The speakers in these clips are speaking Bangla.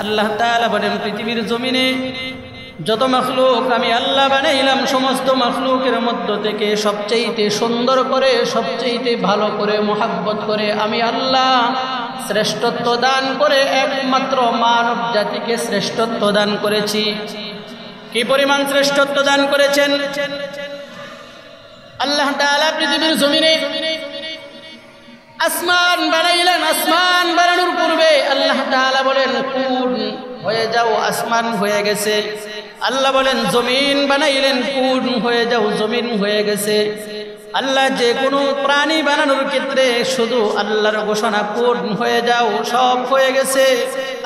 আল্লাহ তাআলা বলেন পৃথিবীর জমিনে যত মাখলুক আমি আল্লাহ বানাইলাম, সমস্ত মাখলুকের মধ্য থেকে সবচেয়ে সুন্দর করে, সবচেয়ে ভালো করে, মোহাব্বত করে আমি আল্লাহ শ্রেষ্ঠত্ব দান করে একমাত্র মানব জাতিকে শ্রেষ্ঠত্ব দান করেছি। কি পরিমাণ শ্রেষ্ঠত্ব দান করেছেন আল্লাহ তাআলা পৃথিবীর জমিনে? আসমান বানাইলেন, আসমান বানানোর পূর্বে আল্লাহ তাআলা বলেন কুন হয়ে যাও, আসমান হয়ে গেছে। আল্লাহ বলেন জমিন বানাইলেন, কুন হয়ে যাও, জমিন হয়ে গেছে। আল্লাহ যে কোনো প্রাণী বানানোর ক্ষেত্রে শুধু আল্লাহর ঘোষণা কুন হয়ে যাও, সব হয়ে গেছে।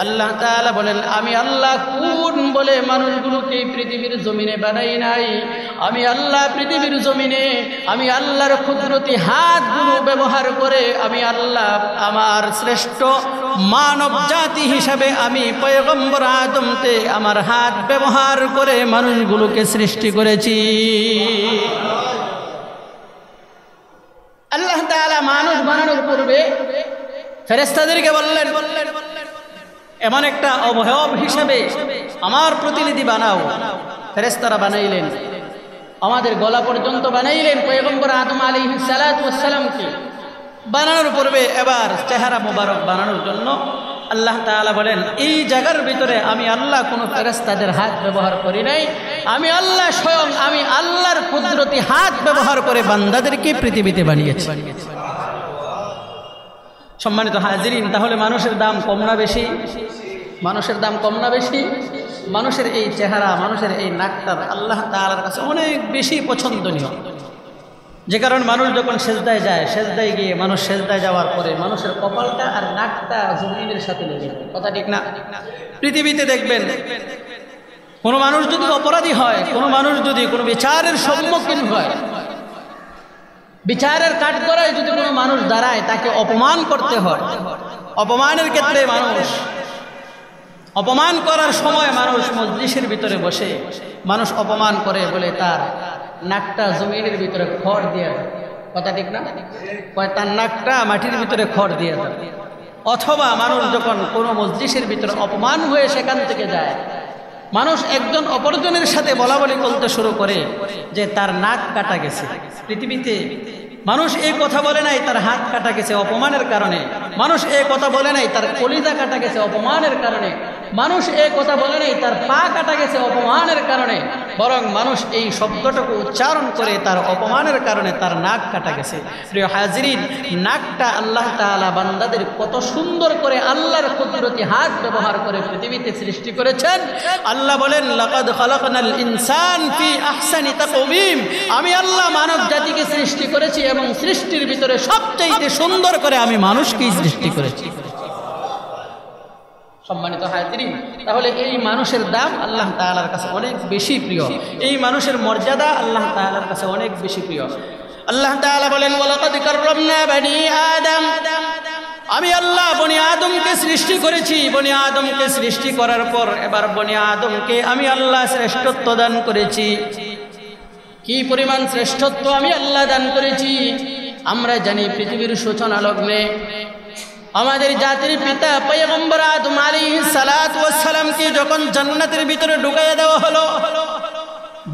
আল্লাহ তাআলা বলেন আমি আল্লাহ কুন বলে মানুষগুলোকে পৃথিবীর জমিনে বানাই নাই। আমি আল্লাহ পৃথিবীর জমিনে আমি আল্লাহর কুদরতি হাতগুলো ব্যবহার করে আমি আল্লাহ আমার শ্রেষ্ঠ মানব জাতি হিসাবে আমি পয়গম্বর আদমকে আমার হাত ব্যবহার করে মানুষগুলোকে সৃষ্টি করেছি। আল্লাহ তাআলা মানুষ বানানোর পূর্বে ফেরেশতাদেরকে বললেন এমন একটা অবয়ব হিসাবে আমার প্রতিনিধি বানাও। ফেরেশতারা বানাইলেন, আমাদের গলা পর্যন্ত বানাইলেন। পয়গম্বর আদম আলাইহিস সালাতু ওয়াস সালামকে বানানোর পূর্বে এবার চেহারা মোবারক বানানোর জন্য আল্লাহ তাআলা বলেন এই জায়গার ভিতরে আমি আল্লাহ কোনো ফেরেশতাদের হাত ব্যবহার করি নাই। আমি আল্লাহ স্বয়ং আমি আল্লাহর কুদরতি হাত ব্যবহার করে বান্দাদেরকে পৃথিবীতে বানিয়েছি। সম্মানিত হাজিরিন, তাহলে মানুষের দাম কম না বেশি? মানুষের দাম কম না বেশি? মানুষের এই চেহারা, মানুষের এই নাকটা আল্লাহ তাআলার কাছে অনেক বেশি পছন্দনীয়। যে কারণে মানুষ যখন সেজদায় যায়, সেজদায় গিয়ে মানুষ সেজদায় যাওয়ার পরে মানুষের কপালটা আর নাকটা জমিনের সাথে লেগে যায়। কথা ঠিক না? পৃথিবীতে দেখবেন কোনো মানুষ যদি অপরাধী হয়, কোনো মানুষ যদি কোনো বিচারের সম্মুখীন হয়, বিচারের কাঠগড়ায় যদি কোনো মানুষ দাঁড়ায়, তাকে অপমান করতে হয়। অপমানের ক্ষেত্রে মানুষ অপমান করার সময় মানুষ মজলিসের ভিতরে বসে মানুষ অপমান করে বলে তার নাকটা জমিনের ভিতরে খড় দিয়ে দেয়। কথা ঠিক না? তার নাকটা মাটির ভিতরে খড় দিয়ে দেয়। অথবা মানুষ যখন কোনো মজলিসের ভিতরে অপমান হয়ে সেখান থেকে যায়, মানুষ একজন অপরজনের সাথে বলা বলি করতে শুরু করে যে তার নাক কাটা গেছে। পৃথিবীতে মানুষ এই কথা বলে নাই তার হাত কাটা গেছে অপমানের কারণে, মানুষ এই কথা বলে নাই তার কলিজা কাটা গেছে অপমানের কারণে, মানুষ এই কথা বলে নাই তার পা কাটা গেছে অপমানের কারণে, বরং মানুষ এই শব্দটাকে উচ্চারণ করে তার অপমানের কারণে তার নাক কাটা গেছে। প্রিয় হাজিরিন, নাকটা আল্লাহ তাআলা বান্দাদের কত সুন্দর করে আল্লাহর কুদরতি হাত ব্যবহার করে পৃথিবীতে সৃষ্টি করেছেন। আল্লাহ বলেন লাকাদ খালাকনাল ইনসান ফি আহসানি তাকওয়িম, আমি আল্লাহ মানব জাতিকে সৃষ্টি করেছি এবং সৃষ্টির ভিতরে সবচেয়ে সুন্দর করে আমি মানুষকেই সৃষ্টি করেছি। সম্মানিত হাজিরিন, তাহলে এই মানুষের দাম আল্লাহ তাআলার কাছে অনেক বেশি প্রিয়, এই মানুষের মর্যাদা আল্লাহ তাআলার কাছে অনেক বেশি প্রিয়। আল্লাহ তাআলা বলেন ওয়ালাকাদ কাররামনা বনি আদম, আমি আল্লাহ বনি আদমকে সৃষ্টি করেছি। বনি আদমকে সৃষ্টি করার পর এবার বনি আদমকে আমি আল্লাহ শ্রেষ্ঠত্ব দান করেছি। কি পরিমাণ শ্রেষ্ঠত্ব আমি আল্লাহ দান করেছি! আমরা জানি পৃথিবীর সূচনা লগ্নে আমাদের জাতির পিতা পয়গম্বর আদম আলাইহিস সালাতু ওয়াস সালামকে যখন জান্নাতের ভিতরে ঢুকাইয়া দেওয়া হলো,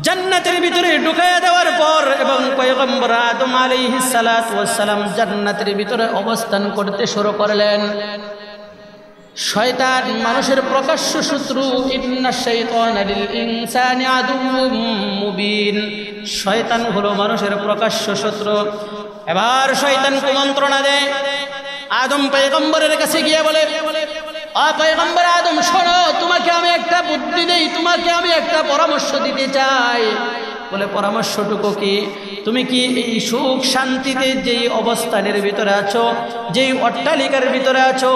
জান্নাতের ভিতরে ঢুকাইয়া দেওয়ার পর এবং পয়গম্বর আদম আলাইহিস সালাতু ওয়াস সালাম জান্নাতের ভিতরে অবস্থান করতে শুরু করলেন। শয়তান মানুষের প্রকাশ্য শত্রু, ইন্নাশ শাইতানা লিল ইনসানি আদুউম মুবিন, শয়তান হলো মানুষের প্রকাশ্য শত্রু। এবার শয়তান কুমন্ত্রণা দেয়, আদম পয়গম্বরের কাছে গিয়ে বলে পয়গম্বর আদম শোনো, তোমাকে আমি একটা বুদ্ধি দেই, তোমাকে আমি একটা পরামর্শ দিতে চাই। বলে পরামর্শটুকু কি? তুমি কি এই সুখ শান্তিতে যেই অবস্থানের ভিতরে আছো, যেই অট্টালিকার ভিতরে আছো,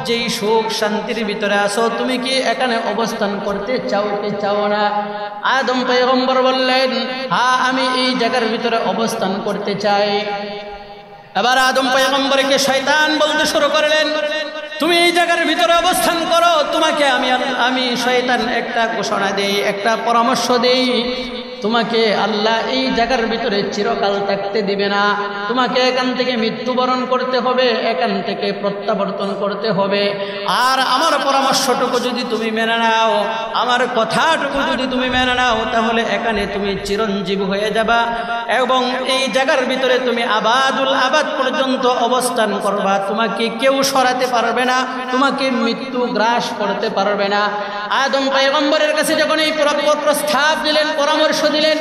যেই সুখ শান্তির ভিতরে আছো, তুমি কি এখানে অবস্থান করতে চাও কি চাও না? আদম পয়গম্বর বললেন হ্যাঁ, আমি এই জায়গার ভিতরে অবস্থান করতে চাই। এবার আদম পয়গম্বরকে শয়তান বলতে শুরু করলেন তুমি এই জায়গার ভিতরে অবস্থান করো, তোমাকে আমি শয়তান একটা ঘোষণা দেই, একটা পরামর্শ দেই। তোমাকে আল্লাহ এই জায়গার ভিতরে চিরকাল থাকতে দিবে না, তোমাকে এখান থেকে মৃত্যুবরণ করতে হবে, এখান থেকে প্রত্যাবর্তন করতে হবে। আর আমার পরামর্শটুকু যদি তুমি মেনে নাও, আমার কথাটুকু যদি তুমি মেনে নাও, তাহলে এখানে তুমি চিরঞ্জীব হয়ে যাবা এবং এই জায়গার ভিতরে তুমি আবাদুল আবাদ পর্যন্ত অবস্থান করবা। তোমাকে কেউ সরাতে পারবে না, তোমাকে মৃত্যু গ্রাস করতে পারবে না। আদম পয়গম্বরের কাছে যখন এই প্রস্তাব দিলেন, পরামর্শ দিলেন,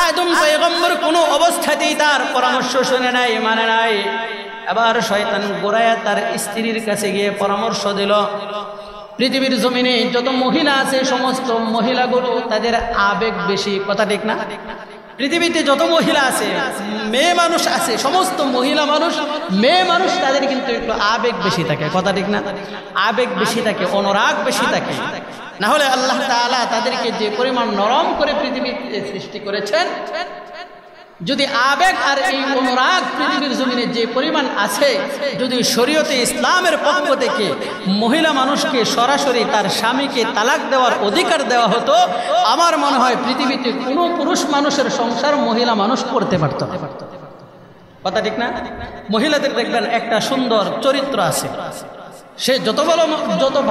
আদম পয়গম্বর কোনো অবস্থাতেই তার পরামর্শ শুনে নাই, মানে নাই। আবার শয়তান গোড়ায়া তার স্ত্রীর কাছে গিয়ে পরামর্শ দিল, পৃথিবীর জমিনে যত মহিলা আছে সমস্ত মহিলাগুলো তাদের আবেগ বেশি, কথা ঠিক না? পৃথিবীতে যত মহিলা আছে, মেয়ে মানুষ আছে, সমস্ত মহিলা মানুষ, মেয়ে মানুষ, তাদের কিন্তু একটু আবেগ বেশি থাকে, কথা ঠিক না? আবেগ বেশি থাকে, অনুরাগ বেশি থাকে। না হলে আল্লাহ তাআলা তাদেরকে যে পরিমাণ নরম করে পৃথিবীতে সৃষ্টি করেছেন, যদি আবেগ আর এই অনুরাগ পৃথিবীর জমিনে যে পরিমাণ আছে, যদি শরীয়তে ইসলামের পক্ষ থেকে মহিলা মানুষকে সরাসরি তার স্বামীকে তালাক দেওয়ার অধিকার দেওয়া হতো, আমার মনে হয় পৃথিবীতে কোনো পুরুষ মানুষের সংসার মহিলা মানুষ করতে পারত না, কথা ঠিক না? মহিলাদের দেখবেন একটা সুন্দর চরিত্র আছে, সে যত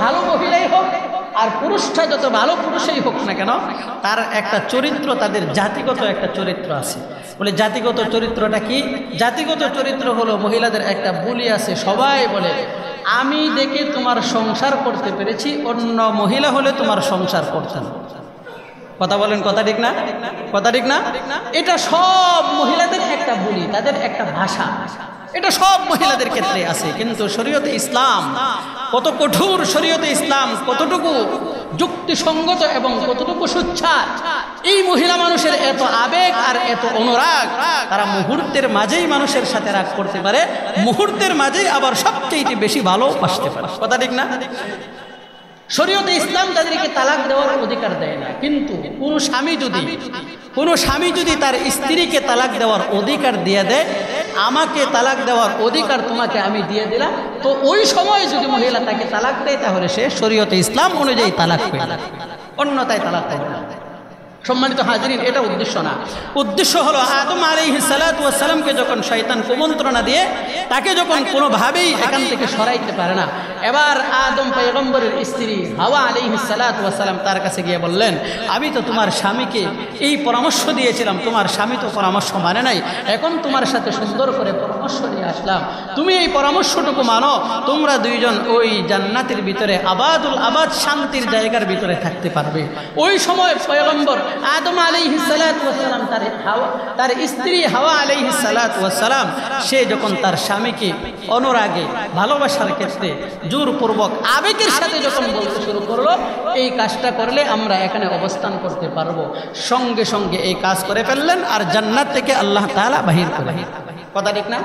ভালো মহিলাই হোক আর পুরুষটা যত ভালো পুরুষই হোক না কেন, তার একটা চরিত্র, তাদের জাতিগত একটা চরিত্র আছে। বলে জাতিগত চরিত্রটা কি? জাতিগত চরিত্র হলো মহিলাদের একটা বলি আছে, সবাই বলে আমি দেখে তোমার সংসার করতে পেরেছি, অন্য মহিলা হলে তোমার সংসার করতে না। কথা বলেন, কথা ঠিক না? কথা ঠিক না? এটা সব মহিলাদের একটা বলি, তাদের একটা ভাষা, এটা সব মহিলাদের ক্ষেত্রে আছে। কিন্তু শরীয়তে ইসলাম কত কঠোর, শরীয়তে ইসলাম কতটুকু যুক্তিসঙ্গত এবং কতটুকু সুচ্ছার। এই মহিলা মানুষের এত আবেগ আর এত অনুরাগ, তারা মুহূর্তের মাঝেই মানুষের সাথে রাগ করতে পারে, মুহূর্তের মাঝেই আবার সবচেয়ে বেশি ভালোবাসতে পারে, কথা ঠিক না? শরীয়তে ইসলাম তাদেরকে তালাক দেওয়ার অধিকার দেয় না, কিন্তু কোনো স্বামী যদি তার স্ত্রীকে তালাক দেওয়ার অধিকার দিয়ে দেয়, আমাকে তালাক দেওয়ার অধিকার তোমাকে আমি দিয়ে দিলাম, তো ওই সময় যদি মহিলা তাকে তালাক দেয়, তাহলে সে শরীয়তে ইসলাম অনুযায়ী তালাক পেয়ে যাবে, অন্যথায় তালাক হবে না। সম্মানিত হাজিরিন, এটা উদ্দেশ্য না। উদ্দেশ্য হলো আদম আলাইহিস সালাতু ওয়াস সালামকে যখন শয়তান কুমন্ত্রণা দিয়ে তাকে যখন কোনোভাবেই এখান থেকে সরাইতে পারে না, এবার আদম পয়গম্বরের স্ত্রী হাওয়া আলাইহিস সালাতু ওয়াস সালাম তার কাছে গিয়ে বললেন, আমি তো তোমার স্বামীকে এই পরামর্শ দিয়েছিলাম, তোমার স্বামী তো পরামর্শ মানে নাই, এখন তোমার সাথে সুন্দর করে পরামর্শ নিয়ে আসলাম, তুমি এই পরামর্শটুকু মানো, তোমরা দুইজন ওই জান্নাতের ভিতরে আবাদুল আবাদ শান্তির জায়গার ভিতরে থাকতে পারবে। ওই সময় পয়গম্বর আদম আলাইহিস সালাতু ওয়াস সালাম তার স্ত্রী হাওয়া আলাইহিস সালাতু ওয়াস সালাম, সে যখন তার স্বামীকে অনুরাগে ভালোবাসার ক্ষেত্রে জোরপূর্বক আবেগের সাথে যখন বলতে শুরু করলো, এই কাজটা করলে আমরা এখানে অবস্থান করতে পারবো, সঙ্গে সঙ্গে এই কাজ করে ফেললেন আর জান্নাত থেকে আল্লাহ তাআলা বাহির করে। কথা ঠিক না?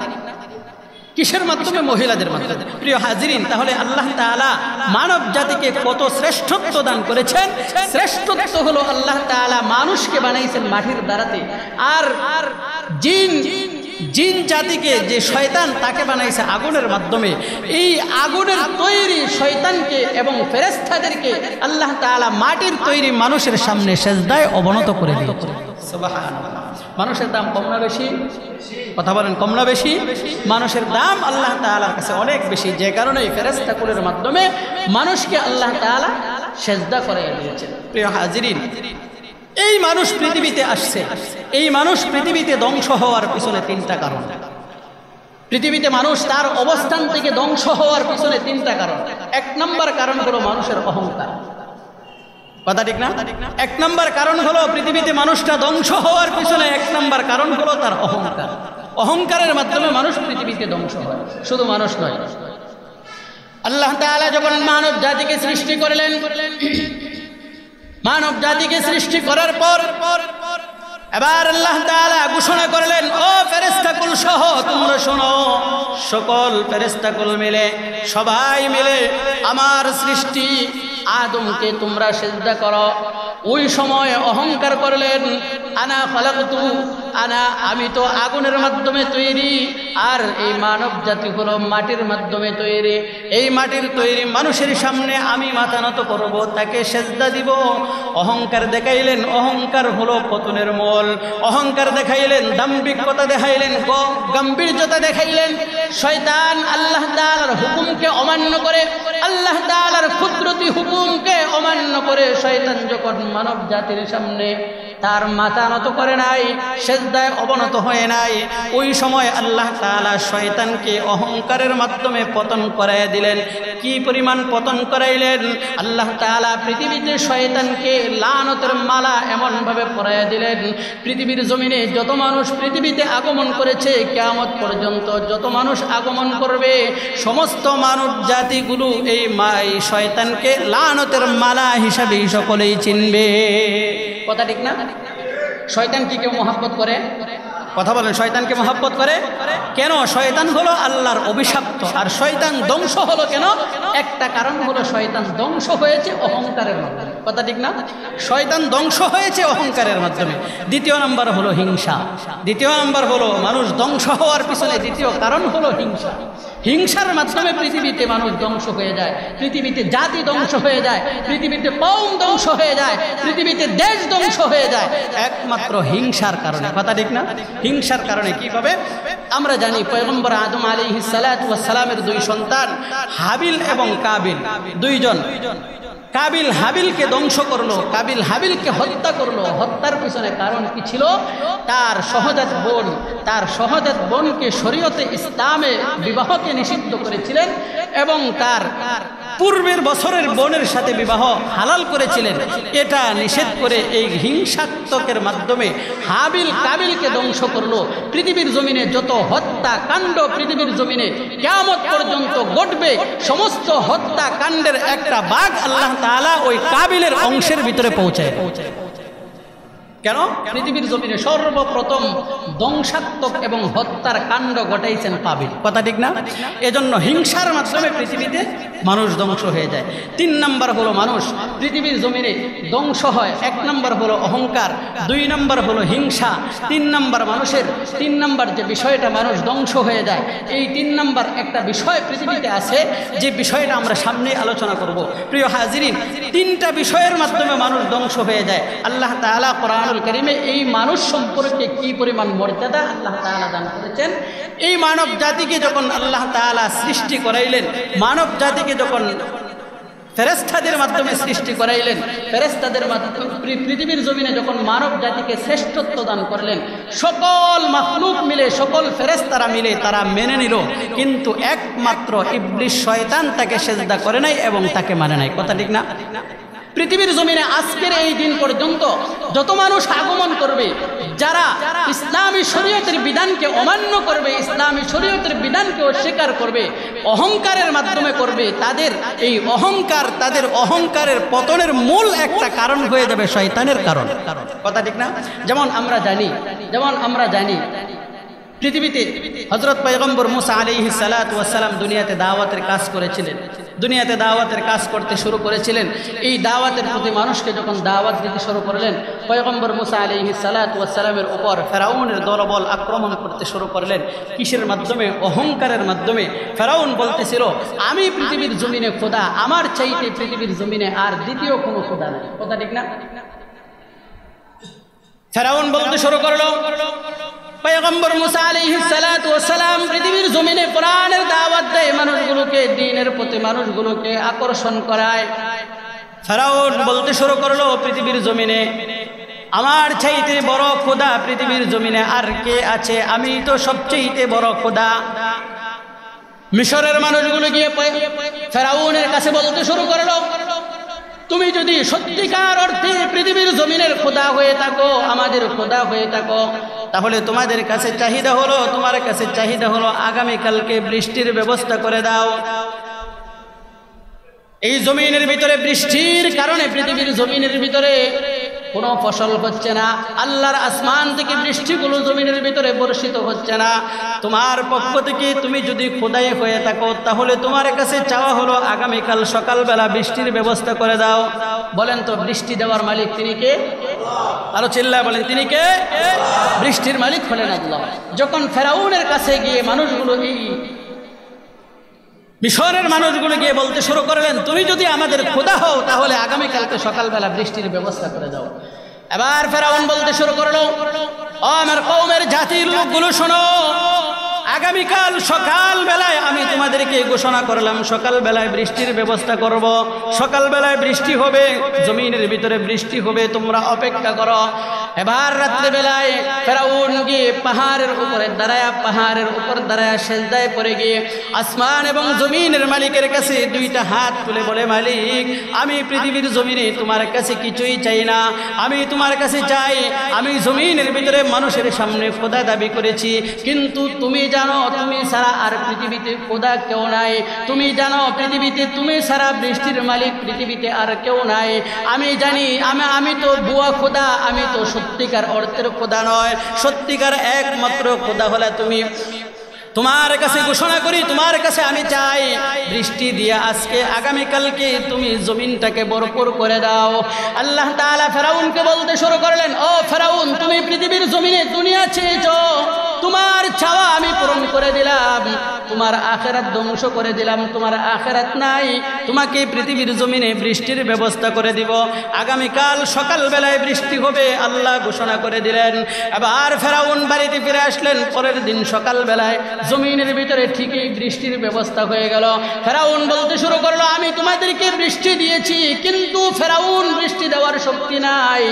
কিসের মাধ্যমে? মহিলাদের মাধ্যমে। প্রিয় হাজিরিন, তাহলে আল্লাহ তাআলা মানব জাতিকে কত শ্রেষ্ঠত্ব দান করেছেন। শ্রেষ্ঠত্ব হলো আল্লাহ তাআলা মানুষকে বানাইছেন মাটির দ্বারাতে, আর জিন জাতিকে যে শয়তান তাকে বানাইছে আগুনের মাধ্যমে। এই আগুনের তৈরি শয়তানকে এবং ফেরেশতাদেরকে আল্লাহ তাআলা মাটির তৈরি মানুষের সামনে সেজদায় অবনত করে দিয়েছেন। সুবহানাল্লাহ। মানুষের দাম কম না বেশি? কথা বলেন, কম না বেশি? মানুষের দাম আল্লাহ তাআলার কাছে অনেক বেশি, যে কারণে এই ফেরেশতাকুলের মাধ্যমে মানুষকে আল্লাহ তাআলা সেজদা করাইয়া দিয়েছেন। প্রিয় হাজিরিন, এই মানুষ পৃথিবীতে আসছে, এই মানুষ পৃথিবীতে ধ্বংস হওয়ার পিছনে তিনটা কারণ। পৃথিবীতে মানুষ তার অবস্থান থেকে ধ্বংস হওয়ার পিছনে তিনটা কারণ। এক নম্বর কারণ হলো মানুষের অহংকার, কথা ঠিক না? এক নম্বর কারণ হলো পৃথিবীতে মানুষটা ধ্বংস হওয়ার পিছনে এক নম্বর কারণ হলো তার অহংকার। অহংকারের মাধ্যমে মানুষ পৃথিবীতে ধ্বংস হয়। শুধু মানুষ নয়, আল্লাহ তাআলা যখন মানব জাতিকে সৃষ্টি করলেন, মানব জাতিকে সৃষ্টি করার পর এবার আল্লাহ তাআলা ঘোষণা করলেন, ও ফেরেশতাকুল সহ তোমরা শোনো, সকল ফেরেশতাকুল মিলে, সবাই মিলে আমার সৃষ্টি আদমকে তোমরা সিজদা করো। ওই সময় অহংকার করলেন, আনা খালাকতু আমি তো আগুনের মাধ্যমে তৈরি, আর এই মানব জাতি হলো মাটির মাধ্যমে তৈরি। এই মাটির তৈরি মানুষের সামনে আমি মাথা নত করব, তাকে সেজদা দিব। অহংকার দেখাইলেন, অহংকার হলো পতনের মূল। অহংকার দেখাইলেন, দাম্ভিকতা দেখাইলেন, গাম্ভীর্যতা দেখাইলেন। শয়তান আল্লাহ তাআলার হুকুমকে অমান্য করে, আল্লাহ তাআলার কুদরতি হুকুমকে অমান্য করে শয়তান যখন মানব জাতির সামনে তার মাথা নত করে নাই, সেজদায় অবনত হয়ে নাই, ওই সময় আল্লাহ তাআলা শয়তানকে অহংকারের মাধ্যমে পতন করাইয়া দিলেন। কি পরিমাণ পতন করাইলেন! আল্লাহ তাআলা পৃথিবীতে শয়তানকে লানতের মালা এমনভাবে পরাইয়া দিলেন, পৃথিবীর জমিনে যত মানুষ পৃথিবীতে আগমন করেছে কিয়ামত পর্যন্ত যত মানুষ আগমন করবে, সমস্ত মানব জাতিগুলো এই শয়তানকে লানতের মালা হিসাবে সকলেই চিনবে। কথা ঠিক না? শয়তান কি কেউ মহব্বত করে? কথা বলেন, শয়তানকে মহব্বত করে কেন? শয়তান হলো আল্লাহর অভিশপ্ত। আর শয়তান ধ্বংস হলো কেন? একটা কারণ হলো শয়তান ধ্বংস হয়েছে অহংকারের মাধ্যমে। কথা ঠিক না? শয়তান ধ্বংস হয়েছে অহংকারের মাধ্যমে। দ্বিতীয় নাম্বার হলো হিংসা। দ্বিতীয় নাম্বার হলো মানুষ ধ্বংস হওয়ার পিছনে দ্বিতীয় কারণ হলো হিংসা। হিংসার মাধ্যমে পৃথিবীতে মানুষ ধ্বংস হয়ে যায়, পৃথিবীতে জাতি ধ্বংস হয়ে যায়, পৃথিবীতে কওম ধ্বংস হয়ে যায়, পৃথিবীতে দেশ ধ্বংস হয়ে যায় একমাত্র হিংসার কারণে। কথা ঠিক না? হিংসার কারণে কিভাবে? আমরা জানি পয়গম্বর আদম আলাইহিস সালাতু ওয়াস সালামের দুই সন্তান হাবিল এবং কাবিল, দুইজন। কাবিল হাবিলকে ধ্বংস করলো, কাবিল হাবিলকে হত্যা করলো। হত্যার পিছনে কারণ কি ছিল? তার সহজাত বোন, তার সহজাত বোনকে শরীয়তে ইসলামে বিবাহকে নিষিদ্ধ করেছিলেন এবং তার পূর্বের বছরের বোনের সাথে বিবাহ হালাল করেছিলেন। এটা নিষেধ করে এই হিংসাত্মকের মাধ্যমে হাবিল কাবিলকে ধ্বংস করলো। পৃথিবীর জমিনে যত হত্যা কাণ্ড পৃথিবীর জমিনে কিয়ামত পর্যন্ত ঘটবে, সমস্ত হত্যা কাণ্ডের একটা ভাগ আল্লাহ তাআলা ওই কাবিলের অংশের ভিতরে পৌঁছায়। কেন? পৃথিবীর জমিনে সর্বপ্রথম ধ্বংসাত্মক এবং হত্যার কাণ্ড ঘটাইছেন কাবিল। কথা ঠিক না? এজন্য হিংসার মাধ্যমে পৃথিবীতে মানুষ ধ্বংস হয়ে যায়। 3 নাম্বার হলো মানুষ পৃথিবীর জমিনে ধ্বংস হয়। 1 নাম্বার হলো অহংকার, 2 নাম্বার হলো হিংসা, 3 নাম্বার মানুষের 3 নাম্বার যে বিষয়টা মানুষ ধ্বংস হয়ে যায়। এই 3 নাম্বার একটা বিষয় পৃথিবীতে আছে, যে বিষয়টা আমরা সামনে আলোচনা করব। প্রিয় হাজিরিন, 3টা বিষয়ের মাধ্যমে মানুষ ধ্বংস হয়ে যায়। আল্লাহ তাআলা কোরআনুল কারীমে এই মানুষ সম্পর্কে কি পরিমাণ মর্যাদা আল্লাহ তাআলা দান করেছেন। এই মানব জাতিকে যখন আল্লাহ তাআলা সৃষ্টি করাইলেন, মানব জাতিকে যখন ফেরেশতাদের মাধ্যমে সৃষ্টি করাইলেন, ফেরেশতাদের মাধ্যমে পৃথিবীর জমিনে যখন মানব জাতিকে শ্রেষ্ঠত্ব দান করলেন, সকল মাখলুক মিলে, সকল ফেরেশতারা মিলে তারা মেনে নিল, কিন্তু একমাত্র ইবলিস শয়তান তাকে সেজদা করে নাই এবং তাকে মানে নাই। কথা ঠিক না? পৃথিবীর জমিনে আজকের এই দিন পর্যন্ত যত মানুষ আগমন করবে, যারা ইসলামী শরীয়তের বিধানকে অমান্য করবে, ইসলামী শরীয়তের বিধানকে অস্বীকার করবে, অহংকারের মাধ্যমে করবে, তাদের এই অহংকার, তাদের অহংকারের পতনের মূল একটা কারণ হয়ে যাবে শয়তানের কারণ। কথা ঠিক না? যেমন আমরা জানি পৃথিবীতে হযরত পয়গম্বর মুসা আলাইহিস সালাতু ওয়াস সালাম দুনিয়াতে দাওয়াতের কাজ করেছিলেন, দুনিয়াতে দাওয়াতের কাজ করতে শুরু করেছিলেন। এই দাওয়াতের প্রতি মানুষকে যখন দাওয়াত দিতে শুরু করলেন, পয়গম্বর মুসা আলাইহিস সালাতু ওয়াস সালামের উপর ফেরাউনের দলবল আক্রমণ করতে শুরু করলেন। কিসের মাধ্যমে? অহংকারের মাধ্যমে। ফেরাউন বলতেছিল, আমি পৃথিবীর জমিনে খোদা, আমার চাইতে পৃথিবীর জমিনে আর দ্বিতীয় কোনো খোদা নেই। কথা ঠিক না? ফেরাউন বলতে শুরু করলো। পয়গম্বর মুসা আলাইহিস সালাতু ওয়াস সালাম পৃথিবীর জমিনে কোরআনের দাওয়াত দেয়, মানুষগুলোকে দ্বীনের প্রতি মানুষগুলোকে আকর্ষণ করায়। ফেরাউন বলতে শুরু করলো, পৃথিবীর জমিনে আমার চাইতে বড় খোদা পৃথিবীর জমিনে আর কে আছে? আমি তো সবচেয়ে বড় খোদা। মিশরের মানুষগুলো গিয়ে ফেরাউনের কাছে বলতে শুরু করলো, তুমি যদি সত্যিকার অর্থে পৃথিবীর জমিনের খোদা হয়ে থাকো, আমাদের খোদা হয়ে থাকো, তাহলে তোমাদের কাছে চাহিদা হলো, তোমার কাছে চাহিদা হলো আগামীকালকে বৃষ্টির ব্যবস্থা করে দাও। এই জমিনের ভিতরে বৃষ্টির কারণে পৃথিবীর জমিনের ভিতরে কোনো ফসল হচ্ছে না, আল্লাহর আসমান থেকে বৃষ্টিগুলো জমিনের ভিতরে বর্ষিত হচ্ছে না, তোমার পক্ষ থেকে তুমি যদি খোদাই হয়ে থাকো তাহলে তোমার কাছে চাওয়া হলো আগামীকাল সকালবেলা বৃষ্টির ব্যবস্থা করে দাও। বলেন তো বৃষ্টি দেওয়ার মালিক তিনি কে? আরো চিল্লায় বলেন তিনি কে? বৃষ্টির মালিক হলেন আল্লাহ। যখন ফেরাউনের কাছে গিয়ে মানুষগুলো, এই মিশরের মানুষগুলো গিয়ে বলতে শুরু করলেন, তুমি যদি আমাদের খোদা হও তাহলে আগামীকালকে সকালবেলা বৃষ্টির ব্যবস্থা করে দাও। এবার ফেরাউন বলতে শুরু করলো, ও আমার কওমের জাতির লোকগুলো শোনো, আগামীকাল সকালবেলায় আমি তোমাদেরকে ঘোষণা করলাম সকালবেলায় বৃষ্টির ব্যবস্থা করব, সকালবেলায় বৃষ্টি হবে, জমিনের ভিতরে বৃষ্টি হবে, তোমরা অপেক্ষা করো। এবার রাত্রেবেলায় ফেরাউন গিয়ে পাহাড়ের উপরে দাঁড়ায় সেজদায় পড়ে গিয়ে আসমান এবং জমিনের মালিকের কাছে দুইটা হাত তুলে বলে, মালিক আমি পৃথিবীর জমিনে তোমার কাছে কিছুই চাই না, আমি তোমার কাছে চাই, আমি জমিনের ভিতরে মানুষের সামনে খোদা দাবি করেছি, কিন্তু তুমি জানো তুমি ছাড়া আর পৃথিবীতে খোদা কেউ নাই, তুমি জানো পৃথিবীতে তুমি ছাড়া বৃষ্টির মালিক পৃথিবীতে আর কেউ নাই, আমি জানি আমি তো বুয়া খোদা, আমি তো সত্যিকার অর্থের খোদা নয়, সত্যিকার একমাত্র খোদা হলে তুমি। তোমার কাছে ঘোষণা করি, তোমার কাছে আমি চাই বৃষ্টি দিয়ে আজকে আগামীকালকে তুমি জমিনটাকে ভরপুর করে দাও। আল্লাহ তাআলা ফেরাউনকে বলতে শুরু করলেন, ও ফেরাউন তুমি পৃথিবীর জমিনে দুনিয়া চেয়েছো, তোমার চাওয়া আমি পূরণ করে দিলাম, তোমার আখিরাত ধ্বংস করে দিলাম, তোমার আখিরাত নাই, তোমাকে পৃথিবীর জমিনে বৃষ্টির ব্যবস্থা করে দিব, আগামীকাল সকালবেলায় বৃষ্টি হবে আল্লাহ ঘোষণা করে দিলেন। এবার ফেরাউন বাড়িতে ফিরে আসলেন, পরের দিন সকালবেলায় জমিনের ভিতরে ঠিকই বৃষ্টির ব্যবস্থা হয়ে গেল। ফেরাউন বলতে শুরু করলো, আমি তোমাদেরকে বৃষ্টি দিয়েছি, কিন্তু ফেরাউন বৃষ্টি দেওয়ার শক্তি নাই,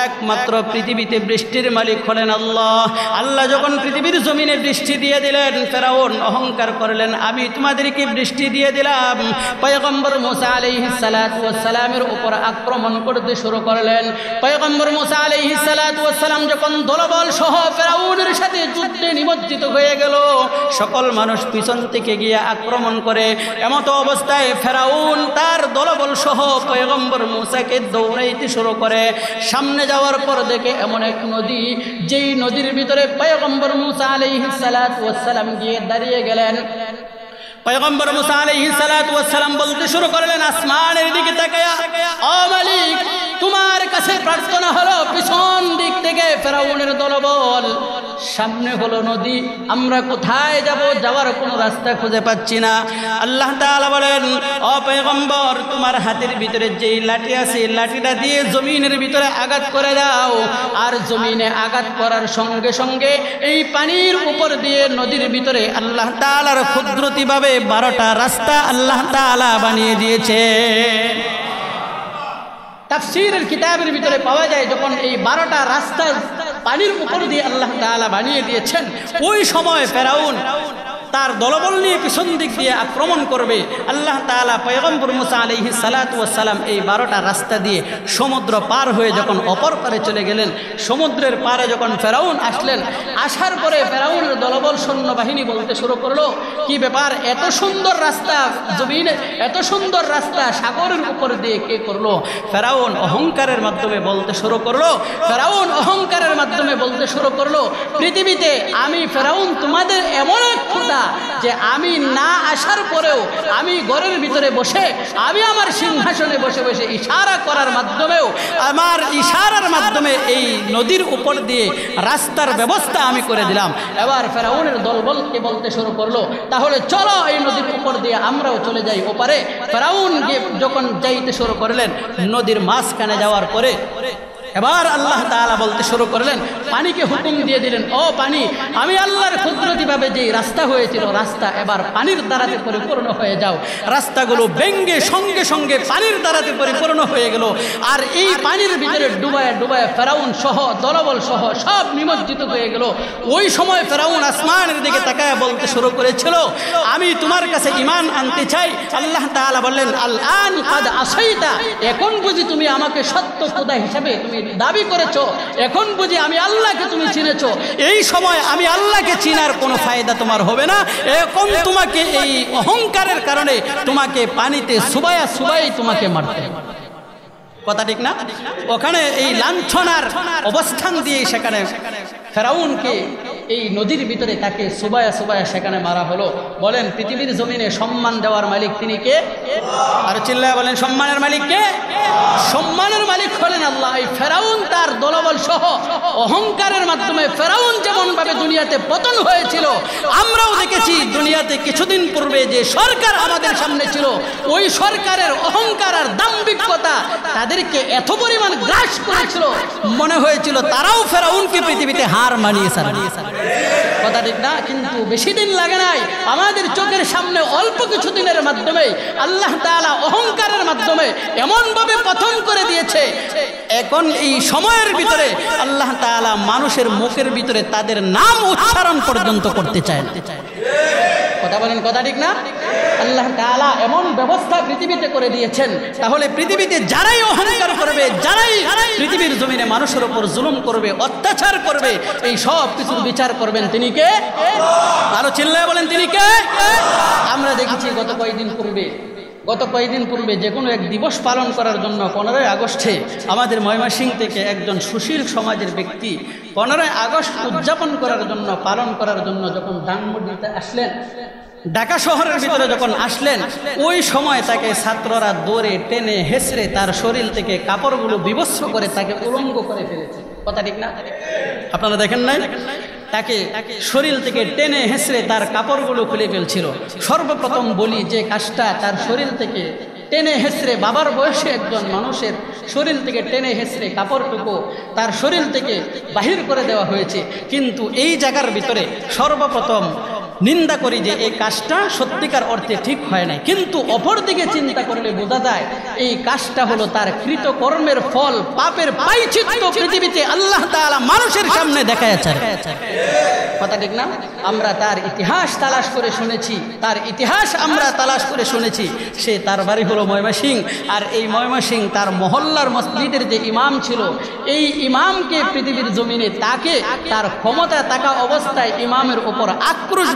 একমাত্র পৃথিবীতে বৃষ্টির মালিক হলেন আল্লাহ। আল্লাহ যখন পৃথিবীর জমিনে বৃষ্টি দিয়ে দিলেন, ফেরাউন অহংকার করলেন, আমি তোমাদেরকে বৃষ্টি দিয়ে দিলাম। পয়গম্বর মুসা আলাইহিস সালাতু ওয়াস সালামের উপর আক্রমণ করতে শুরু করলেন। পয়গম্বর মুসা আলাইহিস সালাতু ওয়াস সালাম যখন দলবল সহ ফেরাউনের সাথে যুদ্ধে নিমজ্জিত হয়ে গেল, সকল মানুষ পিছন থেকে গিয়ে আক্রমণ করে, এমত অবস্থায় ফেরাউন তার দলবল সহ পয়গম্বর মুসাকে দৌড়াইতে শুরু করে। সামনে যাওয়ার পর দেখে এমন এক নদী, যেই নদীর ভিতরে পয়গম্বর মুসা আলাইহিস সালাতু ওয়াস সালাম গিয়ে দাঁড়িয়ে গেলেন। পয়গম্বর মুসা আলাইহিস সালাতু ওয়াস সালাম বলতে শুরু করলেন আসমানের দিকে তাকায়া, ও মালিক তোমার কাছে প্রার্থনা হলো, পিছন দিক থেকে ফেরাউনের দলবল, সামনে হলো নদী, আমরা কোথায় যাব, যাওয়ার কোনো রাস্তা খুঁজে পাচ্ছি না। আল্লাহ তাআলা বলেন, ও পয়গম্বর তোমার হাতের ভিতরে যেই লাঠি আছে লাঠিটা দিয়ে জমিনের ভিতরে আঘাত করে দাও, আর জমিনে আঘাত করার সঙ্গে সঙ্গে এই পানির উপর দিয়ে নদীর ভিতরে আল্লাহ তাআলার কুদরতিভাবে 12টা রাস্তা আল্লাহ তাআলা বানিয়ে দিয়েছে। তাফসীরের কিতাবের ভিতরে পাওয়া যায়, যখন এই 12টা রাস্তা পানির উপর দিয়ে আল্লাহ তাআলা বানিয়ে দিয়েছেন, ওই সময় ফেরাউন তার দলবল নিয়ে পিছন দিক দিয়ে আক্রমণ করবে। আল্লাহ তাআলা পয়গম্বর মুসা আলাইহিস সালাতু ওয়াস সালাম এই 12টা রাস্তা দিয়ে সমুদ্র পার হয়ে যখন অপর পারে চলে গেলেন, সমুদ্রের পারে যখন ফেরাউন আসলেন, আসার পরে ফেরাউনের দলবল সৈন্যবাহিনী বলতে শুরু করলো, কি ব্যাপার, এত সুন্দর রাস্তা জমিনে, এত সুন্দর রাস্তা সাগরের উপর দিয়ে কে করলো? ফেরাউন অহংকারের মাধ্যমে বলতে শুরু করলো, পৃথিবীতে আমি ফেরাউন তোমাদের এমন এক খোদা যে আমি না আসার পরেও আমি ঘরের ভিতরে বসে, আমি আমার সিংহাসনে বসে বসে ইশারা করার মাধ্যমেও, আমার ইশারার মাধ্যমে এই নদীর উপর দিয়ে রাস্তার ব্যবস্থা আমি করে দিলাম। এবার ফেরাউনের দলবলকে বলতে শুরু করলো, তাহলে চলো এই নদীর উপর দিয়ে আমরাও চলে যাই ওপারে। ফেরাউন যখন যাইতে শুরু করলেন, নদীর মাঝখানে যাওয়ার পরে এবার আল্লাহ তাআলা বলতে শুরু করলেন, পানিকে হুকুম দিয়ে দিলেন, ও পানি, আমি আল্লাহর কুদরতিভাবে যেই রাস্তা হয়েছিল, রাস্তা এবার পানির দ্বারাতে পরিপূর্ণ হয়ে যাও। রাস্তাগুলো ভেঙ্গে সঙ্গে সঙ্গে পানির দ্বারাতে পরিপূর্ণ হয়ে গেল। আর এই পানির ভিতরে ডুবায় ডুবায় ফেরাউন সহ দলবল সহ সব নিমজ্জিত হয়ে গেল। ওই সময় ফেরাউন আসমানের দিকে তাকায় বলতে শুরু করেছিল, আমি তোমার কাছে ঈমান আনতে চাই। আল্লাহ তাআলা বললেন, আল আন কাদ আসাইতা, এখন বুঝি তুমি আমাকে সত্য খোদা হিসেবে তুমি দাবি করেছো, এখন বুঝি আমি আল্লাহকে তুমি চিনেছো। এই সময় আমি আল্লাহকে চিনার কোনো ফায়দা তোমার হবে না, এখন তোমাকে এই অহংকারের কারণে তোমাকে পানিতে সুবায়া সুবাই তোমাকে মারতে হবে। কথা ঠিক না? ওখানে এই লাঞ্ছনার অবস্থান দিয়ে সেখানে ফেরাউনকে এই নদীর ভিতরে তাকে সুবায়া সুবায়া সেখানে মারা হলো। বলেন পৃথিবীর জমিনে সম্মান দেওয়ার মালিক তিনি কে? আর চিল্লায় বলেন সম্মানের মালিক কে? সম্মানের মালিক হলেন আল্লাহ। এই ফেরাউন তার দলবল সহ অহংকারের মাধ্যমে ফেরাউন যেমন ভাবে দুনিয়াতে পতন হয়েছিল, আমরাও দেখেছি দুনিয়াতে কিছুদিন পূর্বে যে সরকার আমাদের সামনে ছিল, ওই সরকারের অহংকার আর দাম্ভিকতা তাদেরকে এত পরিমাণ গ্রাস করেছিল, মনে হয়েছিল তারাও ফেরাউনকে পৃথিবীতে হার মানিয়েছে। কথা ঠিক না? কিন্তু বেশি দিন লাগে নাই, আমাদের চোখের সামনে অল্প কিছু দিনের মাধ্যমে আল্লাহ তাআলা অহংকারের মাধ্যমে এমনভাবে পতন করে দিয়েছে, এখন এই সময়ের ভিতরে আল্লাহ তাআলা মানুষের মুখের ভিতরে তাদের নাম উচ্চারণ পর্যন্ত করতে চায় না। কথা বলেন, কথা ঠিক না? আল্লাহ তাআলা এমন ব্যবস্থা পৃথিবীতে করে দিয়েছেন, তাহলে পৃথিবীতে যারাই অহংকার করবে, যারাই পৃথিবীর জমিনে মানুষের উপর জুলুম করবে, অত্যাচার করবে, এই সব কিছুর বিচার করবেন তিনি কে? আরো চিল্লায় বলেন তিনি কে? আমরা দেখেছি গত কয়েকদিন পূর্বে যে কোনো এক দিবস পালন করার জন্য 15ই আগস্টে আমাদের ময়মনসিংহ থেকে একজন সুশীল সমাজের ব্যক্তি 15ই আগস্ট উদযাপন করার জন্য, পালন করার জন্য যখন ধানমন্ডিতে আসলেন, ঢাকা শহরের ভিতরে যখন আসলেন, ওই সময় তাকে ছাত্ররা দৌড়ে টেনে হেসড়ে তার শরীর থেকে কাপড়গুলো বিবস্ত্র করে তাকে উলঙ্গ করে ফেলেছে। কথা ঠিক না? আপনারা দেখেন নাই? তাকে শরীর থেকে টেনে হেসড়ে তার কাপড়গুলো খুলে ফেলছিল। সর্বপ্রথম বলি, যে কাজটা তার শরীর থেকে টেনে হেসড়ে, বাবার বয়সে একজন মানুষের শরীর থেকে টেনে হেসড়ে কাপড়টুকু তার শরীর থেকে বাহির করে দেওয়া হয়েছে, কিন্তু এই জায়গার ভিতরে সর্বপ্রথম নিন্দা করি যে এই কাজটা সত্যিকার অর্থে ঠিক হয় নাই, কিন্তু অপর দিকে চিন্তা করলে বোঝা যায় এই কাজটা হলো তার কৃতকর্মের ফল, পাপের প্রায়শ্চিত্ত পৃথিবীতে আল্লাহ তাআলা মানুষের সামনে দেখাচ্ছে। কথা ঠিক না? আমরা তার ইতিহাস তালাশ করে শুনেছি, সে তার বাড়ি হলো ময়মনসিংহ, আর এই ময়মনসিংহ তার মহল্লার মসজিদের যে ইমাম ছিল, এই ইমামকে পৃথিবীর জমিনে তাকে তার ক্ষমতা থাকা অবস্থায় ইমামের উপর আক্রোশ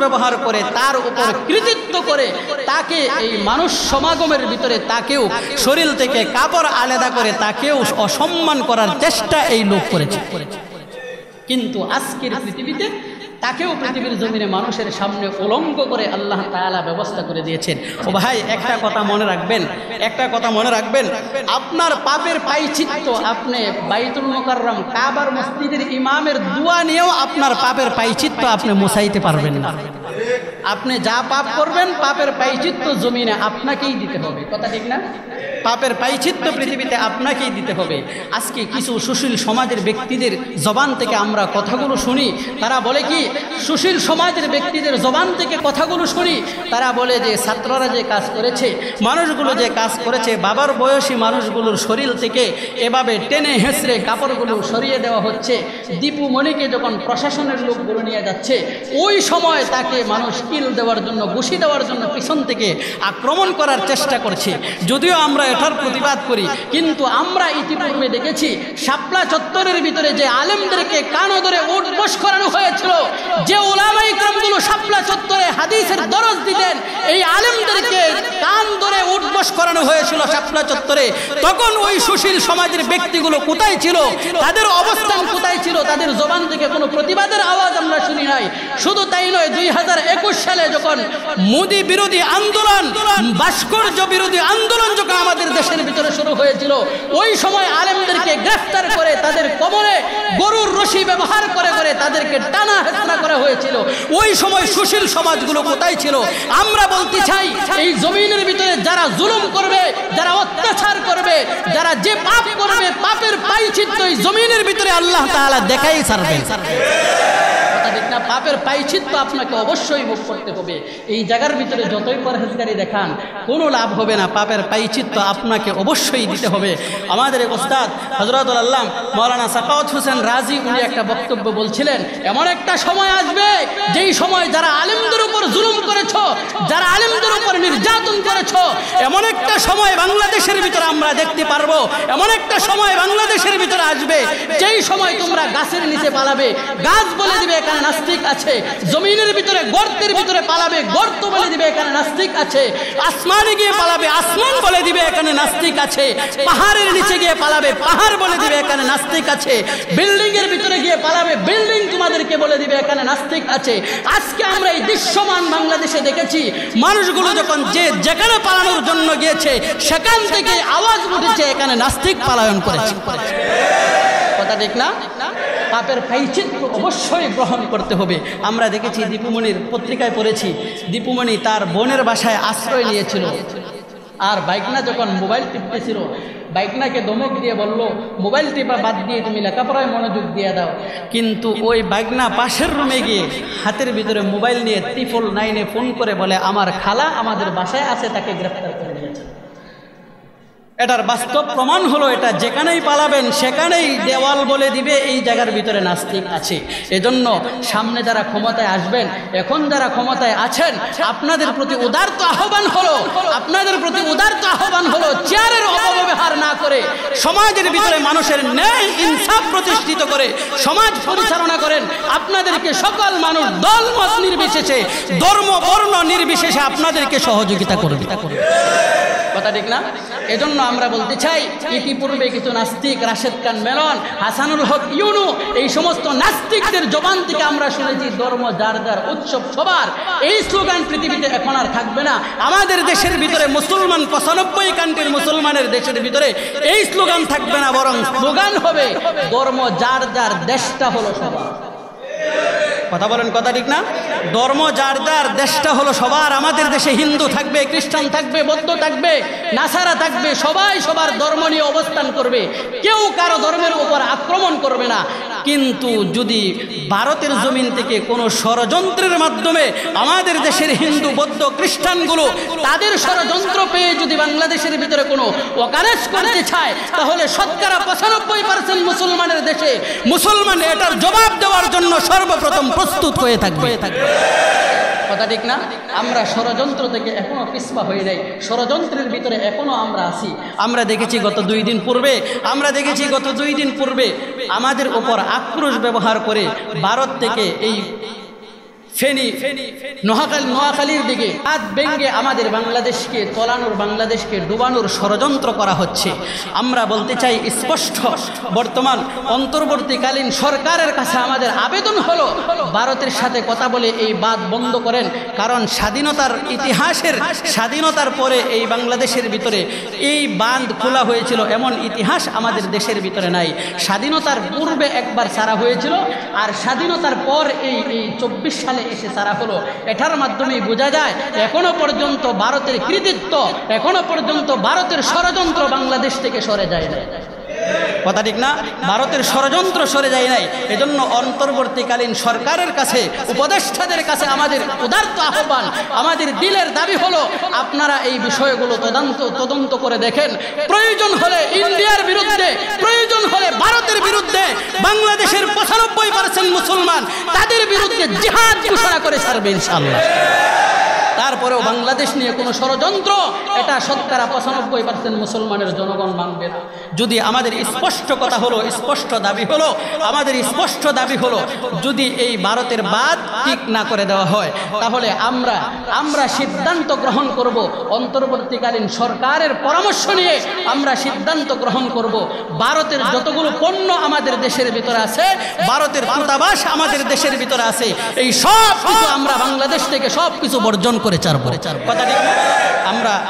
ব্যবহার করে তার উপর কৃতিত্ব করে তাকে এই মানুষ সমাগমের ভিতরে তাকেও শরীর থেকে কাপড় আলাদা করে তাকেও অসম্মান করার চেষ্টা এই লোক করেছে। কিন্তু আজকের পৃথিবীতে তাকেও পৃথিবীর জমিনে মানুষের সামনে উলঙ্গ করে আল্লাহ তাআলা ব্যবস্থা করে দিয়েছেন। ও ভাই, একটা কথা মনে রাখবেন, আপনার পাপের প্রায়শ্চিত্ত আপনি বাইতুল মুকাররম কাবার মসজিদের ইমামের দোয়া নিয়েও আপনার পাপের প্রায়শ্চিত্ত আপনি মোছাইতে পারবেন না। আপনি যা পাপ করবেন, পাপের প্রায়শ্চিত্ত জমিনে আপনাকেই দিতে হবে। কথা ঠিক না? পাপের প্রায়শ্চিত্ত পৃথিবীতে আপনাকেই দিতে হবে। আজকে কিছু সুশীল সমাজের ব্যক্তিদের জবান থেকে আমরা কথাগুলো শুনি, তারা বলে কি, সুশীল সমাজের ব্যক্তিদের জবান থেকে কথাগুলো শুনি, তারা বলে যে ছাত্ররা যে কাজ করেছে, মানুষগুলো যে কাজ করেছে, বাবার বয়সী মানুষগুলোর শরীর থেকে এভাবে টেনে হেসড়ে কাপড়গুলো সরিয়ে দেওয়া হচ্ছে। দীপু মণিকে যখন প্রশাসনের লোকগুলো নিয়ে যাচ্ছে, ওই সময় তাকে মানুষ কিল দেওয়ার জন্য, ঘুষি দেওয়ার জন্য পিছন থেকে আক্রমণ করার চেষ্টা করছে। যদিও আমরা এটার প্রতিবাদ করি, কিন্তু আমরা ইতিপূর্বে দেখেছি শাপলা চত্বরের ভিতরে যে আলেমদেরকে কান ধরে উঠবস করানো হয়েছিল, যে উলামায়ে ইকরামগুলো শাপলা চত্বরে হাদিসের দরজ দিতেন, এই আলেমদেরকে কান ধরে উঠবস করানো হয়েছিল শাপলা চত্বরে, তখন ওই সুশীল সমাজের ব্যক্তিগুলো কোথায় ছিল? তাদের অবস্থান কোথায় ছিল? তাদের জবান থেকে কোনো প্রতিবাদের আওয়াজ আমরা শুনি নাই। শুধু তাই নয়, 2021 সালে যখন মোদি বিরোধী আন্দোলন, ভাস্কর্য বিরোধী আন্দোলন যখন আমাদের দেশের ভিতরে শুরু হয়েছিল, ওই সময় আলেমদেরকে গ্রেফতার করে তাদের কোমরে গরুর রশি ব্যবহার করে তাদেরকে টানা হেঁচড়া করা হয়েছিল। ওই সময় সুশীল সমাজগুলো কোথায় ছিল? আমরা বলতে চাই, এই জমিনের ভিতরে যারা জুলুম করবে, যারা অত্যাচার করবে, যারা যে পাপ করবে, পাপের প্রায়শ্চিত্ত এই জমিনের ভিতরে আল্লাহ তাআলা দেখাই ছাড়বেন। পাপের প্রায়শ্চিত্ত আপনাকে অবশ্যই ভোগ করতে হবে। এই জায়গার ভিতরে যতই পরহেজগারি দেখান কোনো লাভ হবে না, পাপের প্রায়শ্চিত্ত আপনাকে অবশ্যই দিতে হবে। আমাদের এক ওস্তাদ হযরতুল আল্লামা মাওলানা সাখাওয়াত হোসেন রাজি, উনি একটা বক্তব্য বলছিলেন, এমন একটা সময় আসবে যেই সময় যারা আলেমদের উপর জুলুম করেছো, যারা আলেমদের উপর নির্যাতন করেছো, এমন একটা সময় বাংলাদেশের ভিতরে আমরা দেখতে পারবো, এমন একটা সময় বাংলাদেশের ভিতরে আসবে যেই সময় তোমরা গাছের নিচে পালাবে, গাছ বলে দিবে এখানে নাস্তিক আছে, জমিনের ভিতরে গর্তের ভিতরে পালাবে, গর্ত বলে দিবে এখানে নাস্তিক আছে, আসমানে গিয়ে পালাবে, আসমান বলে দিবে এখানে নাস্তিক আছে, পাহাড়ের নিচে গিয়ে পালাবে, পাহাড় বলে দিবে এখানে নাস্তিক আছে, বিল্ডিং এর ভিতরে গিয়ে পালাবে, বিল্ডিং তোমাদেরকে বলে দিবে এখানে নাস্তিক আছে। আজকে আমরা এই দৃশ্যমান বাংলাদেশে দেখেছি, মানুষগুলো যখন যে যেখানে পালানোর জন্য গিয়েছে সেখান থেকে আওয়াজ উঠেছে এখানে নাস্তিক পালায়ন করেছে। কথা ঠিক না? পাপের প্রায়শ্চিত্ত অবশ্যই গ্রহণ করতে হবে। আমরা দেখেছি দীপুমণির পত্রিকায় পড়েছি, দীপুমণি তার বোনের বাসায় আশ্রয় নিয়েছিল, আর বাইকনা যখন মোবাইল টিপতেছিল বাইকনাকে ধমক দিয়ে বলল, মোবাইল টিপা বাদ দিয়ে তুমি লেখাপড়ায় মনোযোগ দিয়ে দাও। কিন্তু ওই বাইকনা পাশের রুমে গিয়ে হাতের ভিতরে মোবাইল নিয়ে 999 ফোন করে বলে, আমার খালা আমাদের বাসায় আছে, তাকে গ্রেফতার করে নিয়েছে। এটার বাস্তব প্রমাণ হলো, এটা যেখানেই পালাবেন সেখানেই দেওয়াল বলে দিবে এই জায়গার ভিতরে নাস্তিক আছে। এজন্য সামনে যারা ক্ষমতায় আসবেন, এখন যারা ক্ষমতায় আছেন, আপনাদের প্রতি উদারত আহ্বান হলো, আপনাদের প্রতি উদারত আহ্বান হলো, চেয়ারের অপব্যবহার না করে সমাজের ভিতরে মানুষের ন্যায় ইনসাফ প্রতিষ্ঠিত করে সমাজ পরিচালনা করেন। আপনাদেরকে সকল মানুষ দল মত নির্বিশেষে, ধর্ম বর্ণ নির্বিশেষে আপনাদেরকে সহযোগিতা করবে। কথা ঠিক না? এজন্য আমরা বলতে চাই, ইতিপূর্বে কিছু নাস্তিক, রাশেদ খান মেলন, হাসানুল হক ইউনু, এই সমস্ত নাস্তিকদের জবান থেকে আমরা শুনেছি ধর্ম যার যার, উৎসব সবার। এই স্লোগান পৃথিবীতে এখন আর থাকবে না। আমাদের দেশের ভিতরে মুসলমান 95 কান্ট্রির মুসলমানের দেশের ভিতরে এই স্লোগান থাকবে না, বরং স্লোগান হবে ধর্ম যার যার, দেশটা হলো সবার। কথা বলেন, কথা ঠিক না? ধর্ম যার যার, দেশটা হলো সবার। আমাদের দেশে হিন্দু থাকবে, খ্রিস্টান থাকবে, বৌদ্ধ থাকবে, নাসারা থাকবে, সবাই সবার ধর্ম নিয়ে অবস্থান করবে, কেউ কারো ধর্মের উপর আক্রমণ করবে না। কিন্তু যদি ভারতের জমিন থেকে কোনো ষড়যন্ত্রের মাধ্যমে আমাদের দেশের হিন্দু, বৌদ্ধ, খ্রিস্টানগুলো তাদের ষড়যন্ত্র পেয়ে যদি বাংলাদেশের ভিতরে কোনো অকারেজ করতে চায়, তাহলে শতকরা 95% মুসলমানের দেশে মুসলমান এটার জবাব দেওয়ার জন্য সর্বপ্রথম প্রস্তুত হয়ে থাকবে। কথা ঠিক না? আমরা ষড়যন্ত্র থেকে এখনো পিছপা হয়ে নাই, ষড়যন্ত্রের ভিতরে এখনো আমরা আছি। আমরা দেখেছি গত 2 দিন পূর্বে আমাদের উপর আক্রোশ ব্যবহার করে ভারত থেকে এই ফেনী, নোয়াখালীর দিকে হাত ভেঙে আমাদের বাংলাদেশকে তলানোর, বাংলাদেশকে ডুবানোর ষড়যন্ত্র করা হচ্ছে। আমরা বলতে চাই স্পষ্ট, বর্তমান অন্তর্বর্তীকালীন সরকারের কাছে আমাদের আবেদন হলো, ভারতের সাথে কথা বলে এই বাদ বন্ধ করেন। কারণ স্বাধীনতার ইতিহাসের, স্বাধীনতার পরে এই বাংলাদেশের ভিতরে এই বাঁধ খোলা হয়েছিল এমন ইতিহাস আমাদের দেশের ভিতরে নাই। স্বাধীনতার পূর্বে একবার ছাড়া হয়েছিল, আর স্বাধীনতার পর এই 24 সালে এসে ছাড়া হলো। এটার মাধ্যমেই বোঝা যায় এখনো পর্যন্ত ভারতের কৃতিত্ব, এখনো পর্যন্ত ভারতের ষড়যন্ত্র বাংলাদেশ থেকে সরে যায় না। কথা ঠিক না? ভারতের ষড়যন্ত্র সরে যায় নাই। এজন্য অন্তর্বর্তীকালীন সরকারের কাছে, উপদেষ্টাদের কাছে আমাদের উদারত আহ্বান, আমাদের দিলের দাবি হলো, আপনারা এই বিষয়গুলো তদন্ত করে দেখেন। প্রয়োজন হলে ইন্ডিয়ার বিরুদ্ধে, প্রয়োজন হলে ভারতের বিরুদ্ধে, বাংলাদেশের 95% মুসলমান তাদের বিরুদ্ধে জিহাদ ঘোষণা করে ছাড়বে ইনশাআল্লাহ। তারপরেও বাংলাদেশ নিয়ে কোনো ষড়যন্ত্র, এটা শতকরা 95% মুসলমানের জনগণ মানবে না। যদি আমাদের স্পষ্ট কথা হলো, স্পষ্ট দাবি হলো, আমাদের স্পষ্ট দাবি হলো, যদি এই ভারতের বাদ ঠিক না করে দেওয়া হয়, তাহলে আমরা সিদ্ধান্ত গ্রহণ করব, অন্তর্বর্তীকালীন সরকারের পরামর্শ নিয়ে আমরা সিদ্ধান্ত গ্রহণ করব, ভারতের যতগুলো পণ্য আমাদের দেশের ভিতরে আছে, ভারতের দূতাবাস আমাদের দেশের ভিতরে আছে, এই সব কিছু আমরা বাংলাদেশ থেকে সব কিছু বর্জন করে ছাড়বো। কথা ঠিক?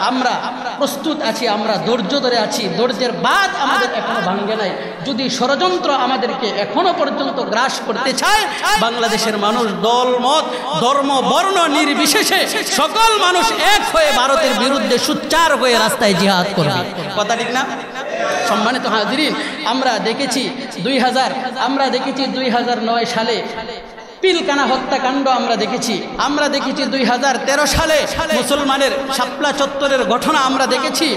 আমরা প্রস্তুত আছি, আমরা ধৈর্য ধরে আছি, ধৈর্যের বাদ আমাদের এখনো ভাঙ্গে নাই। যদি ষড়যন্ত্র আমাদেরকে এখনো পর্যন্ত গ্রাস করতে চায়, বাংলাদেশের মানুষ দল মত, ধর্ম বর্ণ নির্বিশেষে সকল মানুষ এক হয়ে ভারতের বিরুদ্ধে সোচ্চার হয়ে রাস্তায় জিহাদ করবে। কথা ঠিক না? সম্মানিত হাজিরিন, আমরা দেখেছি 2009 সালে পিলকানা হত্যাকাণ্ড আমরা দেখেছি 2013 সালে মুসলমানের শাপলা চত্বরের ঘটনা আমরা দেখেছি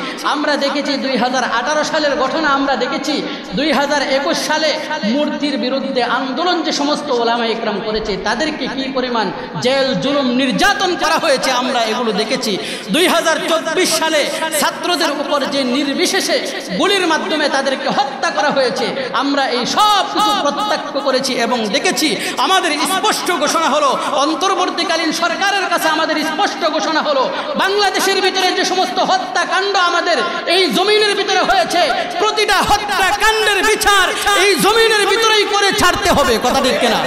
2018 সালের ঘটনা আমরা দেখেছি 2021 সালে মূর্তির বিরুদ্ধে আন্দোলন যে সমস্ত ওলামা ইকরাম করেছে তাদেরকে কি পরিমাণ জেল জুলুম নির্যাতন করা হয়েছে আমরা এগুলো দেখেছি 2024 সালে ছাত্রদের উপর যে নির্বিশেষে গুলির মাধ্যমে তাদেরকে হত্যা করা হয়েছে আমরা এই সব কিছু প্রত্যক্ষ করেছি এবং দেখেছি আমাদের স্পষ্ট ঘোষণা হলো, অন্তর্বর্তীকালীন সরকারের কাছে আমাদের স্পষ্ট ঘোষণা হলো, বাংলাদেশের ভিতরে যে সমস্ত হত্যাকাণ্ড আমাদের এই জমিনের ভিতরে হয়েছে, প্রতিটা হত্যাকাণ্ডের বিচার এই জমিনের ভিতরেই করে ছাড়তে হবে। কথা ঠিক কিনা?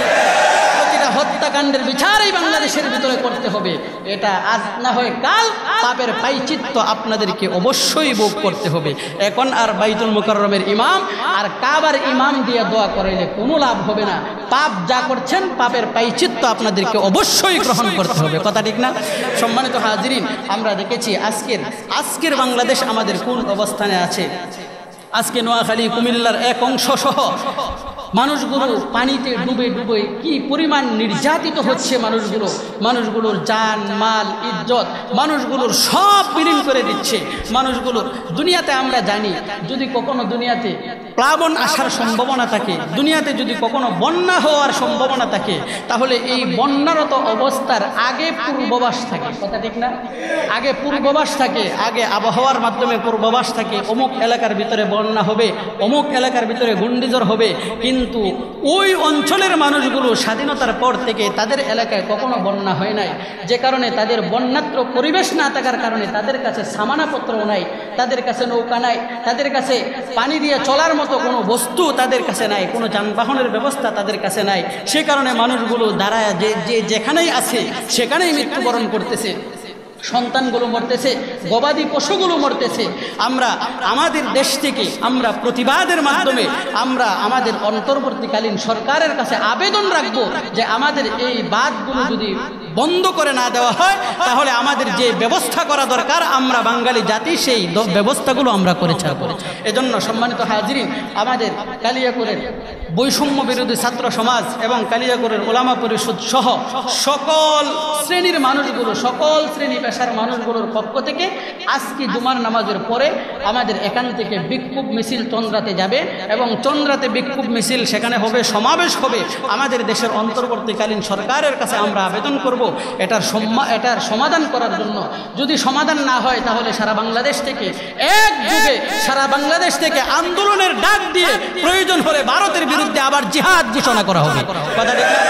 প্রতিটা হত্যাকাণ্ডের বিচার এই বাংলাদেশের ভিতরে করতে হবে। এটা আজ না হয় কাল পাপের পায়চিত্ত আপনাদেরকে অবশ্যই ভোগ করতে হবে। এখন আর বাইতুল মুকাররমের ইমাম আর কাবার ইমাম দিয়ে দোয়া করাইলে কোনো লাভ হবে না। পাপ যা করছেন পাপের পায়চিত্ত আপনাদেরকে অবশ্যই গ্রহণ করতে হবে। কথা ঠিক না? সম্মানিত হাজিরিন, আমরা দেখেছি আজকের বাংলাদেশ আমাদের কোন অবস্থানে আছে। আজকে নোয়াখালী কুমিল্লার এক অংশ সহ মানুষগুলো পানিতে ডুবে ডুবে কি পরিমাণ নির্যাতিত হচ্ছে। মানুষগুলোর জান মাল ইজ্জত মানুষগুলোর সব বিলীন করে দিচ্ছে। মানুষগুলোর দুনিয়াতে আমরা জানি, যদি কখনো দুনিয়াতে প্লাবন আসার সম্ভাবনা থাকে, দুনিয়াতে যদি কখনো বন্যা হওয়ার সম্ভাবনা থাকে, তাহলে এই বন্যারত অবস্থার আগে পূর্বাভাস থাকে। কথা ঠিক না? আগে পূর্বাভাস থাকে, আগে আবহাওয়ার মাধ্যমে পূর্বাভাস থাকে, অমুক এলাকার ভিতরে বন্যা হবে, অমুক এলাকার ভিতরে ঘূর্ণিঝড় হবে। কিন্তু ওই অঞ্চলের মানুষগুলো স্বাধীনতার পর থেকে তাদের এলাকায় কখনো বন্যা হয় নাই, যে কারণে তাদের বন্যাত্র পরিবেশ না থাকার কারণে তাদের কাছে সামানাপত্রও নাই, তাদের কাছে নৌকা নাই, তাদের কাছে পানি দিয়ে চলার মতো কোনো বস্তু তাদের কাছে নাই, কোনো যানবাহনের ব্যবস্থা তাদের কাছে নাই। সে কারণে মানুষগুলো দাঁড়ায় যে যেখানেই আছে সেখানেই মৃত্যুবরণ করতেছে, সন্তানগুলো মরতেছে, গবাদি পশুগুলো মরতেছে। আমরা আমাদের দেশ থেকে আমরা প্রতিবাদের মাধ্যমে আমরা আমাদের অন্তর্বর্তীকালীন সরকারের কাছে আবেদন রাখব যে আমাদের এই বাঁধগুলো যদি বন্ধ করে না দেওয়া হয়, তাহলে আমাদের যে ব্যবস্থা করা দরকার আমরা বাঙালি জাতি সেই ব্যবস্থাগুলো আমরা করে ছাড়ব। এজন্য সম্মানিত হাজিরিন, আমাদের কালিয়াকৈরের বৈষম্য বিরোধী ছাত্র সমাজ এবং কালিয়াকৈরের ওলামা পরিষদ সহ সকল শ্রেণীর মানুষগুলো, সকল শ্রেণী পেশার মানুষগুলোর পক্ষ থেকে আজকে জুমার নামাজের পরে আমাদের এখান থেকে বিক্ষোভ মিছিল চন্দ্রাতে যাবে এবং চন্দ্রাতে বিক্ষোভ মিছিল সেখানে হবে, সমাবেশ হবে। আমাদের দেশের অন্তর্বর্তীকালীন সরকারের কাছে আমরা আবেদন করব এটার সমাধান করার জন্য। যদি সমাধান না হয় তাহলে সারা বাংলাদেশ থেকে একযোগে সারা বাংলাদেশ থেকে আন্দোলনের ডাক দিয়ে প্রয়োজন হলে ভারতের বিরুদ্ধে আবার জিহাদ ঘোষণা করা হবে। কথা ঠিক না?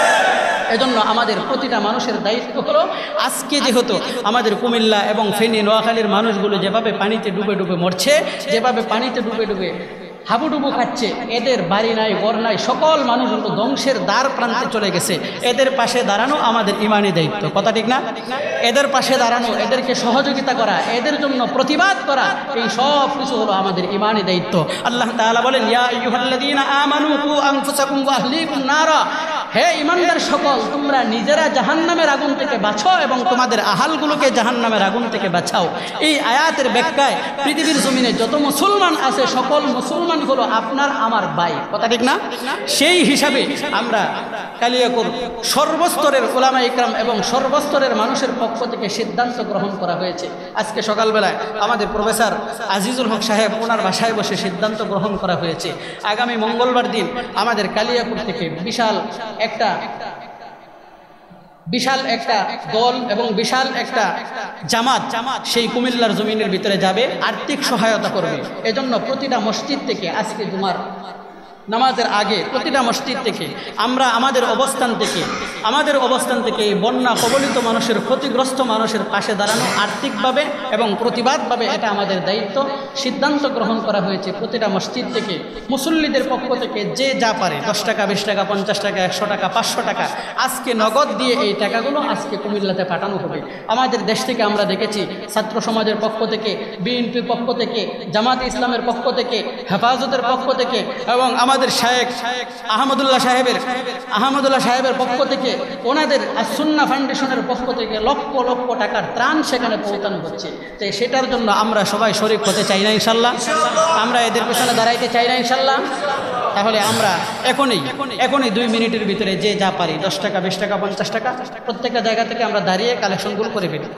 এজন্য আমাদের প্রতিটা মানুষের দায়িত্ব হলো, আজকে যেহেতু আমাদের কুমিল্লা এবং ফেনী নোয়াখালীর মানুষগুলো যেভাবে পানিতে ডুবে ডুবে মরছে, যেভাবে পানিতে ডুবে ডুবে হাবুডুবু খাচ্ছে, এদের বাড়ি নাই ঘর নাই, সকল মানুষগুলো ধ্বংসের দ্বার প্রান্তে চলে গেছে। এদের পাশে দাঁড়ানো আমাদের ইমানি দায়িত্ব। কথা ঠিক না? এদের পাশে দাঁড়ানো, এদেরকে সহযোগিতা করা, এদের জন্য প্রতিবাদ করা, এই সব কিছু হলো আমাদের ইমানি দায়িত্ব। আল্লাহ তাআলা বলেন, ইয়া আইয়ুহাল্লাযীনা আমানু কু আনফুসাকুম ওয়া আহলিকুম নারা, হে ঈমানদার সকল, তোমরা নিজেরা জাহান্নামের আগুন থেকে বাঁচো এবং তোমাদের আহালগুলোকে জাহান্নামের আগুন থেকে বাঁচাও। এই আয়াতের ব্যাখ্যায় পৃথিবীর জমিনে যত মুসলমান আছে সকল মুসলমান হলো আপনার আমার ভাই। কথা ঠিক না? সেই হিসাবে আমরা কালিয়াকৈর সর্বস্তরের উলামা ইকরাম এবং সর্বস্তরের মানুষের পক্ষ থেকে সিদ্ধান্ত গ্রহণ করা হয়েছে। আজকে সকালবেলায় আমাদের প্রফেসর আজিজুল হক সাহেব ওনার বাসায় বসে সিদ্ধান্ত গ্রহণ করা হয়েছে, আগামী মঙ্গলবার দিন আমাদের কালিয়াকৈর থেকে বিশাল একটা দল এবং বিশাল একটা জামাত সেই কুমিল্লার জমিনের ভিতরে যাবে, আর্থিক সহায়তা করবে। এজন্য প্রতিটা মসজিদ থেকে আজকে জুমার নামাজের আগে প্রতিটা মসজিদ থেকে আমরা আমাদের অবস্থান থেকে এই বন্যা কবলিত মানুষের, ক্ষতিগ্রস্ত মানুষের পাশে দাঁড়ানো আর্থিকভাবে এবং প্রতিবাদভাবে, এটা আমাদের দায়িত্ব। সিদ্ধান্ত গ্রহণ করা হয়েছে প্রতিটা মসজিদ থেকে মুসল্লিদের পক্ষ থেকে যে যা পারে 10 টাকা 20 টাকা 50 টাকা 100 টাকা 500 টাকা আজকে নগদ দিয়ে এই টাকাগুলো আজকে কুমিল্লাতে পাঠানো হবে। আমাদের দেশ থেকে আমরা দেখেছি ছাত্র সমাজের পক্ষ থেকে, বিএনপির পক্ষ থেকে, জামাতে ইসলামের পক্ষ থেকে, হেফাজতের পক্ষ থেকে এবং আমাদের শায়েখ আহমদুল্লাহ সাহেবের পক্ষ থেকে, ওনাদের সুন্নাহ ফাউন্ডেশনের পক্ষ থেকে লক্ষ লক্ষ টাকার ত্রাণ সেখানে পৌঁছানো হচ্ছে। তো সেটার জন্য আমরা সবাই শরীক হতে চাই না ইনশাল্লাহ? আমরা এদের পেছনে দাঁড়াইতে চাই না ইনশাল্লাহ? তাহলে আমরা এখনই 2 মিনিটের ভিতরে যে যা পারি 10 টাকা 20 টাকা 50 টাকা প্রত্যেকটা জায়গা থেকে আমরা দাঁড়িয়ে কালেকশনগুলো করে ফেলি।